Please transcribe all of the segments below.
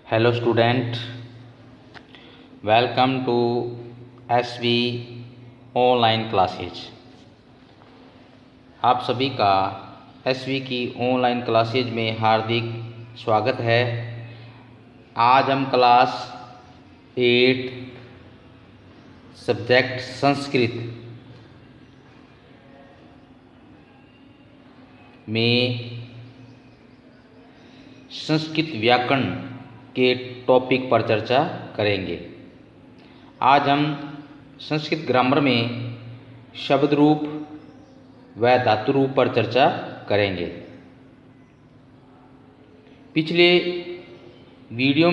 Hello student, welcome to SV online classes. आप सभी का एसवी की ऑनलाइन क्लासेज में हार्दिक स्वागत है। आज हम क्लास 8 सब्जेक्ट संस्कृत में संस्कृत व्याकरण के टॉपिक पर चर्चा करेंगे। आज हम संस्कृत ग्रामर में शब्द रूप व धातु रूप पर चर्चा करेंगे। पिछले वीडियो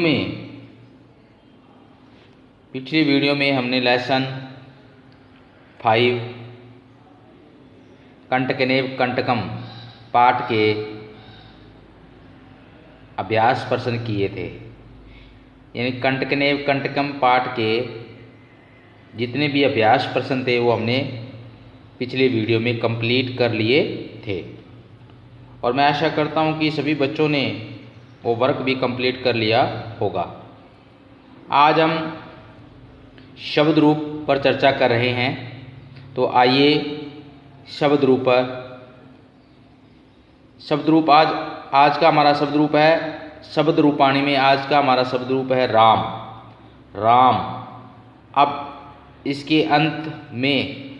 में हमने लेसन 5 कंटकनेव कंटकम पाठ के अभ्यास प्रश्न किए थे। यानी कंटकनेव कंटकम पाठ के जितने भी अभ्यास प्रश्न थे वो हमने पिछले वीडियो में कंप्लीट कर लिए थे, और मैं आशा करता हूँ कि सभी बच्चों ने वो वर्क भी कंप्लीट कर लिया होगा। आज हम शब्द रूप पर चर्चा कर रहे हैं, तो आइए शब्द रूप आज का हमारा शब्द रूप है शब्द रूपाणी में। आज का हमारा शब्द रूप है राम। राम। अब इसके अंत में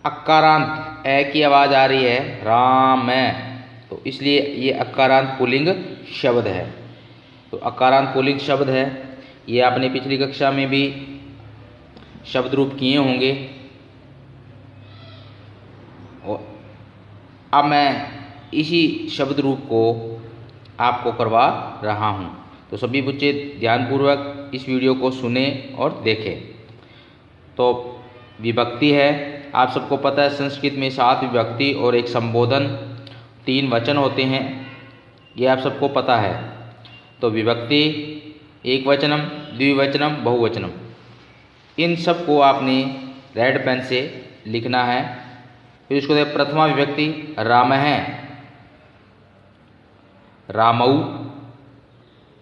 अकारांत ए की आवाज़ आ रही है, राम है, तो इसलिए ये अकारांत पुल्लिंग शब्द है। तो अकारांत पुल्लिंग शब्द है, ये आपने पिछली कक्षा में भी शब्द रूप किए होंगे। और अब मैं इसी शब्द रूप को आपको करवा रहा हूँ, तो सभी बच्चे ध्यानपूर्वक इस वीडियो को सुने और देखें। तो विभक्ति है, आप सबको पता है संस्कृत में 7 विभक्ति और एक संबोधन, 3 वचन होते हैं, ये आप सबको पता है। तो विभक्ति, एक वचनम, द्विवचनम, बहुवचनम, इन सब को आपने रेड पेन से लिखना है। फिर इसको देखिए, प्रथमा विभक्ति राम है, रामौ,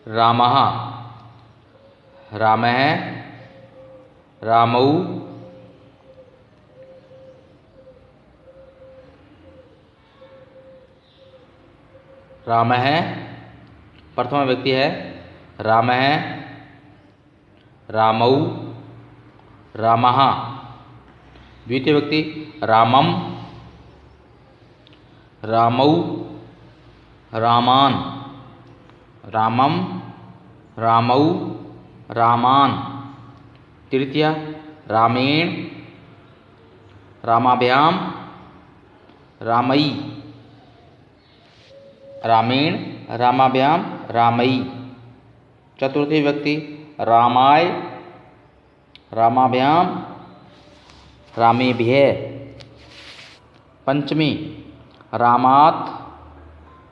रामः, राम है, रामौ, राम है, प्रथमा व्यक्ति है, राम है, रामौ, रामः, द्वितीय व्यक्ति रामम, रामौ, रामान, रामम, रामौ, रामान, तृतीय रामेण, रामाभ्याम, रामई, रामेण, रामाभ्याम, रामई, चतुर्थी व्यक्ति रामाय, रामाभ्याम, रामेभ्य, पंचमी रामात्,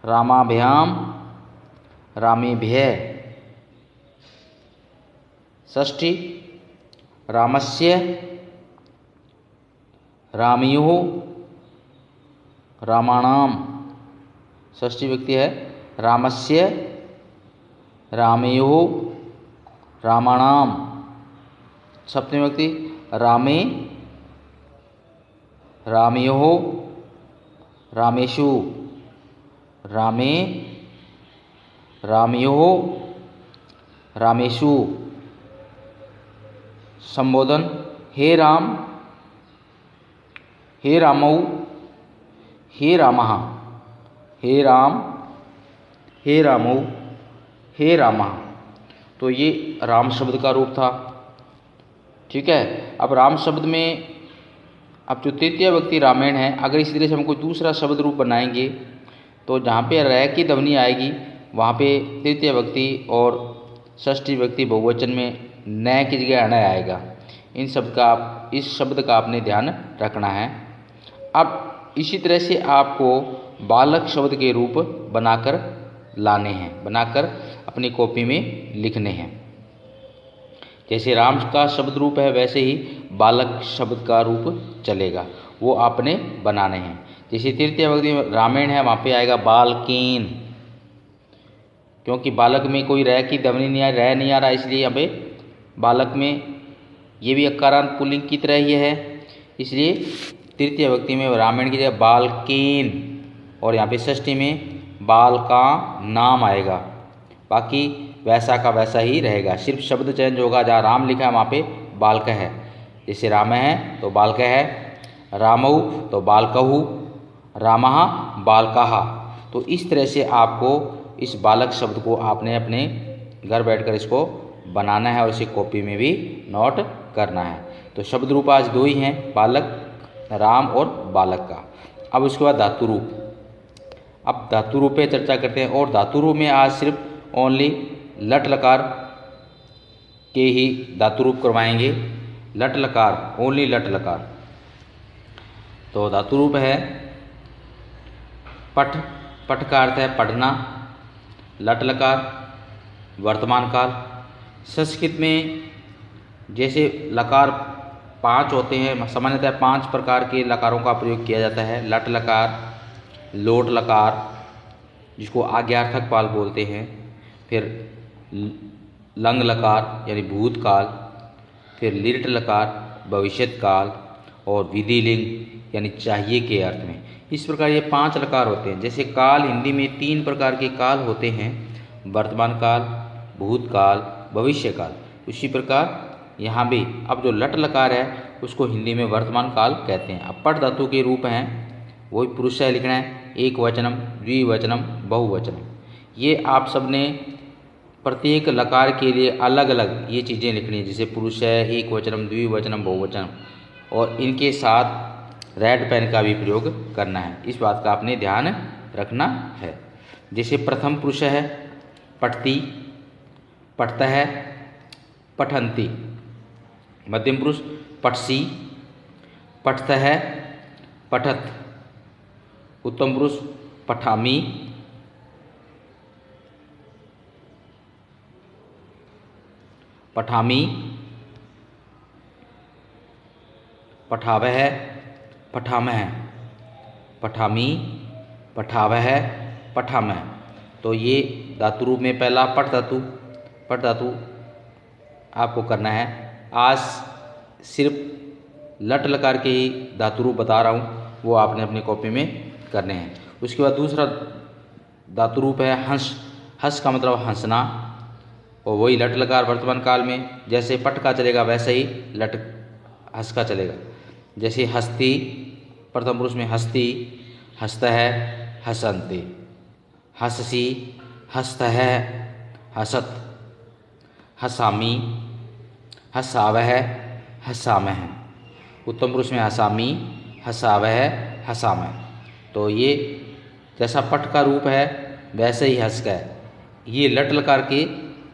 रामाभ्याम, रामेभ्य, षष्ठी रामस्य, रामयोः, रामाणाम, षष्ठी व्यक्ति है रामस्य, रामयोः, रामाणाम, सप्तमी व्यक्ति रामे, रामयोः, रामेषु, रामे, रामयोः, रामेषु, संबोधन हे राम, हे रामौ, हे रामः, हे राम, हे रामौ, हे रामः। तो ये राम शब्द का रूप था। ठीक है। अब राम शब्द में अब जो तृतीय व्यक्ति रामायण है, अगर इसी तरह से हम कोई दूसरा शब्द रूप बनाएंगे तो जहाँ पे रह की ध्वनि आएगी वहाँ पे तृतीय व्यक्ति और षष्ठी व्यक्ति बहुवचन में न की जगह अण आएगा। इस शब्द का आपने ध्यान रखना है। अब इसी तरह से आपको बालक शब्द के रूप बनाकर लाने हैं, बनाकर अपनी कॉपी में लिखने हैं। जैसे राम का शब्द रूप है वैसे ही बालक शब्द का रूप चलेगा, वो आपने बनाने हैं। जैसे तृतीय व्यक्ति रामायण है, वहाँ पे आएगा बालकीन। क्योंकि बालक में कोई रह की ध्वनि नहीं आ रहा, इसलिए यहाँ पे बालक में ये भी अकारांत पुल्लिंग की तरह ही है, इसलिए तृतीय विभक्ति में ब्राह्मण की जगह बालकेन और यहाँ पे षष्ठी में बाल का नाम आएगा। बाकी वैसा का वैसा ही रहेगा, सिर्फ शब्द चेंज होगा। जहाँ राम लिखा है वहाँ पे बालक है, जैसे राम है तो बालक है, रामऊ तो बालकहु, रामः बालकः। तो इस तरह से आपको इस बालक शब्द को आपने अपने घर बैठकर इसको बनाना है और इसे कॉपी में भी नोट करना है। तो शब्द रूप आज दो ही हैं, बालक, राम और बालक का। अब उसके बाद धातु रूप। अब धातु रूप पे चर्चा करते हैं, और धातु रूप में आज सिर्फ ओनली लट लकार के ही धातु रूप करवाएंगे। लट लकार, ओनली लट लकार। तो धातु रूप है पठ, पठ का अर्थ है पढ़ना, लट लकार वर्तमान काल। संस्कृत में जैसे लकार 5 होते हैं, सामान्यतः 5 प्रकार के लकारों का प्रयोग किया जाता है। लट लकार, लोट लकार जिसको आज्ञार्थक पाल बोलते हैं, फिर लंग लकार यानी भूतकाल, फिर लिट लकार भविष्यत काल, और विधिलिंग यानी चाहिए के अर्थ में। इस प्रकार ये 5 लकार होते हैं। जैसे काल, हिंदी में 3 प्रकार के काल होते हैं, वर्तमान काल, भूतकाल, भविष्य काल। उसी प्रकार यहाँ भी अब जो लट लकार है उसको हिंदी में वर्तमान काल कहते हैं। अब पठ धातु के रूप हैं, वही पुरुष है लिखना है, एक वचनम, द्विवचनम, बहुवचनम। ये आप सबने प्रत्येक लकार के लिए अलग अलग ये चीज़ें लिखनी है, जैसे पुरुष है, एक वचनम, द्विवचनम, बहुवचनम, और इनके साथ रेड पेन का भी प्रयोग करना है। इस बात का आपने ध्यान रखना है। जैसे प्रथम पुरुष है पठती, पठता है, पठंती। मध्यम पुरुष पठसी, पठता है, पठत। उत्तम पुरुष पठामी, पठामी, पठावह, पठामह, पठामी, पठावह, पठामह। तो ये धातु रूप में पहला पठ धातु, पठ धातु आपको करना है। आज सिर्फ लट लकार के ही धातु रूप बता रहा हूँ, वो आपने अपनी कॉपी में करने हैं। उसके बाद दूसरा धातु रूप है हंस। हंस का मतलब हंसना, और वही लट लकार वर्तमान काल में जैसे पट का चलेगा वैसे ही लट हंस का चलेगा। जैसे हस्ती, प्रथम पुरुष में हस्ती, हंसता है, हसंती। हंससी, हंसता है, हसत। हसामी, हसावह, हसामह। उत्तम पुरुष में हसामी, हसावह, हसामह। तो ये जैसा पट का रूप है वैसे ही हंस का है। ये लट लकार के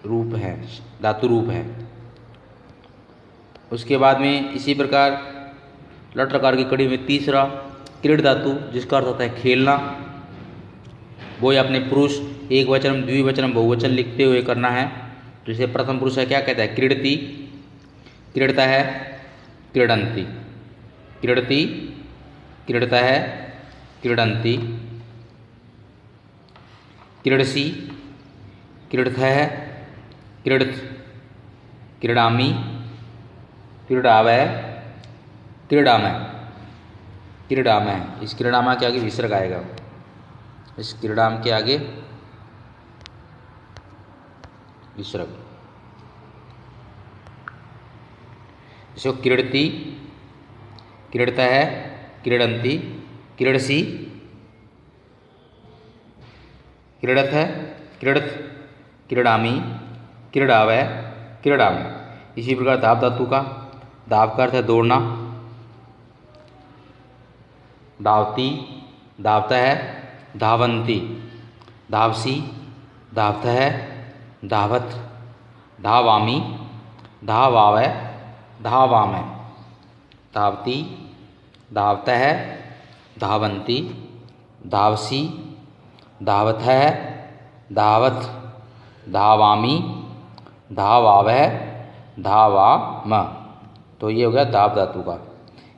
रूप हैं, धातु रूप हैं। उसके बाद में इसी प्रकार लट लकार की कड़ी में तीसरा क्रीड़ धातु, जिसका अर्थ होता है खेलना। वो अपने पुरुष, एक वचनम, द्विवचनम, बहुवचन लिखते हुए करना है। जैसे प्रथम पुरुष है क्या कहता है, क्रीड़ती, क्रीड़ता है, क्रीडंती। क्रीड़ती, क्रीड़ता है, क्रीडंती। क्रीडसी, क्रीड़त है, क्रीड़त। क्रीडामी, क्रीडावय, क्रीडामय, क्रीडामय। इस क्रीडामय के आगे विसर्ग आएगा, इस क्रीडाम के आगे विसर्ग। इसको क्रीड़ती, क्रीड़ता है, क्रीडंती। क्रीड़सी, क्रीड़त है, क्रीड़त। क्रीडामी, क्रीडावय, क्रीडामय। इसी प्रकार धाव धातु का, धाव का अर्थ है दौड़ना। धावती, धावता है, धावंती। धावसी, धावता है, धावत। धावामी, धावावय, धावामय। धावती, धावता है, धावंती। धावसी, धावत है, धावत। धावामी, धावावह, धावाम। तो ये हो गया धाव धातु का।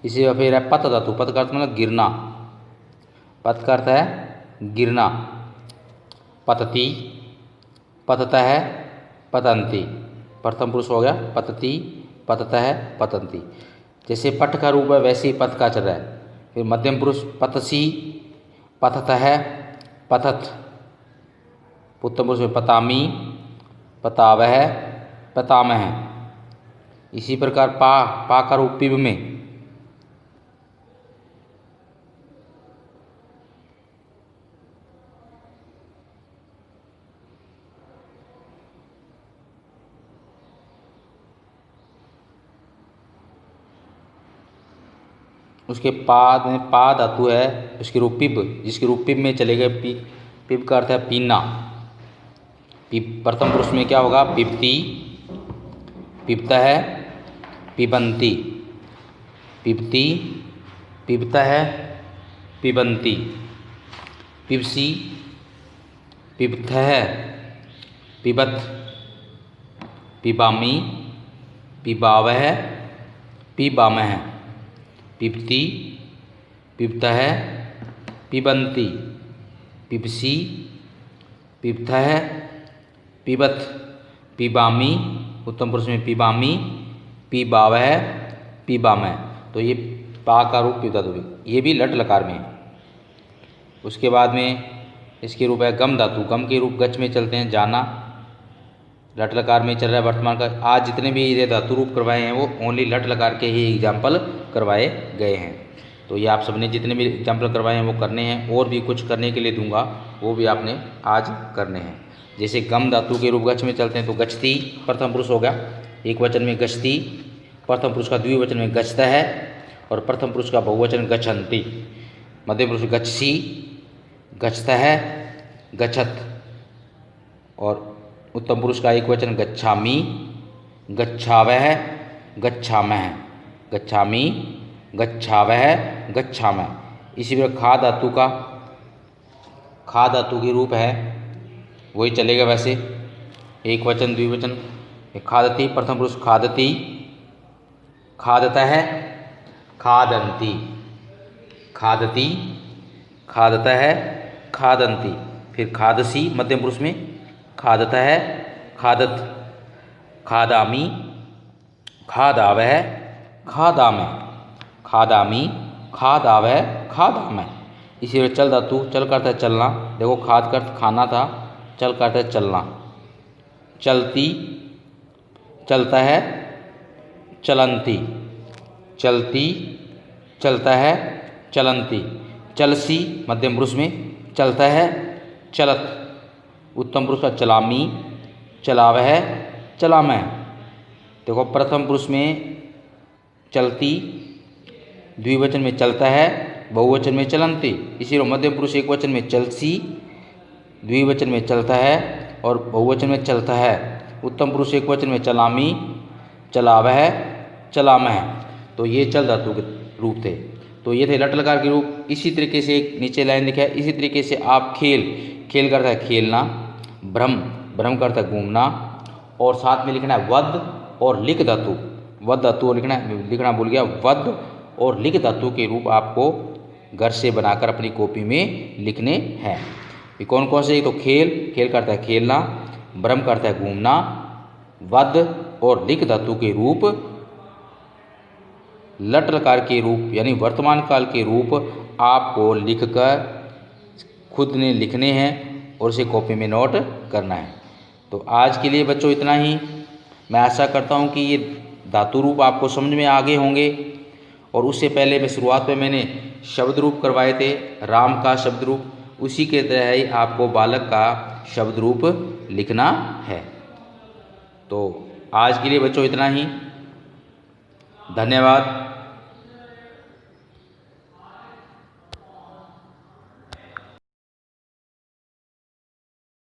इसी फिर है पत धातु। पत का अर्थ मतलब गिरना। पत का अर्थ है गिरना। पतती, पततः पतन्ति। प्रथम पुरुष हो गया पतति, पततः पतन्ति। जैसे पठ का रूप है वैसे ही पथ का चल रहा है। फिर मध्यम पुरुष पतसी, पततः पतत। उत्तम पुरुष में पतामी, पतावह, पतामह। इसी प्रकार पा का रूप पिब में उसके पाद में पा धातु है, उसके रूप पिब, जिसके रूप पिब में चले गए। पिब का अर्थ है पीना। पिब प्रथम पुरुष में क्या होगा? पिबती, पिबतः, पिबंती। पिबती, पिबतः, पिबंती। पिबसी, पिबथः, पिबत। पिबामी, पिबावह, पिबामह। पिबती, पिबतः, पिबंती। पिबसी, पिबथः, पिबत। पिबामी, उत्तम पुरुष में पिबामी, पिबावह, पिबामह। तो ये पा का रूप पिब धातु, ये भी लट लकार में है। उसके बाद में इसके रूप है गम धातु। गम के रूप गच में चलते हैं, जाना। लट लकार में चल रहा है वर्तमान का। आज जितने भी ये धातु रूप करवाए हैं वो ओनली लट लकार के ही एग्जाम्पल करवाए गए हैं। तो ये आप सबने जितने भी एग्जाम्पल करवाए हैं वो करने हैं, और भी कुछ करने के लिए दूंगा वो भी आपने आज करने हैं। जैसे गम धातु के रूप गच में चलते हैं तो गच्छति प्रथम पुरुष हो गया, एक वचन में गच्छति। प्रथम पुरुष का द्विवचन में गच्छतः है, और प्रथम पुरुष का बहुवचन गच्छन्ति। मध्यम पुरुष गच्छसि, गच्छतः, गच्छत। और उत्तम पुरुष का एक वचन गच्छामि, गच्छावह, गच्छामः। गच्छामि, गच्छावह, गच्छामः। इसी प्रकार खा धातु का, खा धातु के रूप है वही चलेगा वैसे, एक वचन द्विवचन। खादति प्रथम पुरुष खादति, खादतः, खादन्ति। खादति, खादतः, खादन्ति। फिर खादसी मध्यम पुरुष में, खादतः, खादत। खादामि, खादावह, खादामः। खादामि, खादावह, खादामः। इसी तरह चल धातु, चल करता है चलना। देखो खाद का अर्थ खाना था, चल करता है चलना। चलती, चलता है, चलंती। चलती, चलता है, चलंती। चलसी मध्यम पुरुष में, चलता है, चलत। उत्तम पुरुष का चलामी, चलावह, चलामह। देखो प्रथम पुरुष में चलती, द्विवचन में चलता है, बहुवचन में चलंती। इसी तरह मध्यम पुरुष एक वचन में चलसी, द्विवचन में चलता है और बहुवचन में चलता है। उत्तम पुरुष एक वचन में चलामी, चलावह, चलामह। तो ये चल धातु के रूप थे। तो ये थे लट लकार के रूप। इसी तरीके से एक नीचे लाइन लिखा है, इसी तरीके से आप खेल, खेल करता है खेलना। भ्रम, भ्रम करता है घूमना। और साथ में लिखना है वध और लिख धातु। वध धातु और लिखना भूल गया। वध और लिख धातु के रूप आपको घर से बनाकर अपनी कॉपी में लिखने हैं। ये कौन कौन से? तो खेल, खेल करता है खेलना। भ्रम करता है घूमना। वध और लिख धातु के रूप लट लकार के रूप यानी वर्तमान काल के रूप आपको लिखकर खुद ने लिखने हैं और उसे कॉपी में नोट करना है। तो आज के लिए बच्चों इतना ही। मैं आशा करता हूं कि ये धातु रूप आपको समझ में आ गए होंगे। और उससे पहले मैं शुरुआत में मैंने शब्द रूप करवाए थे, राम का शब्द रूप, उसी के तरह ही आपको बालक का शब्द रूप लिखना है। तो आज के लिए बच्चों इतना ही। धन्यवाद।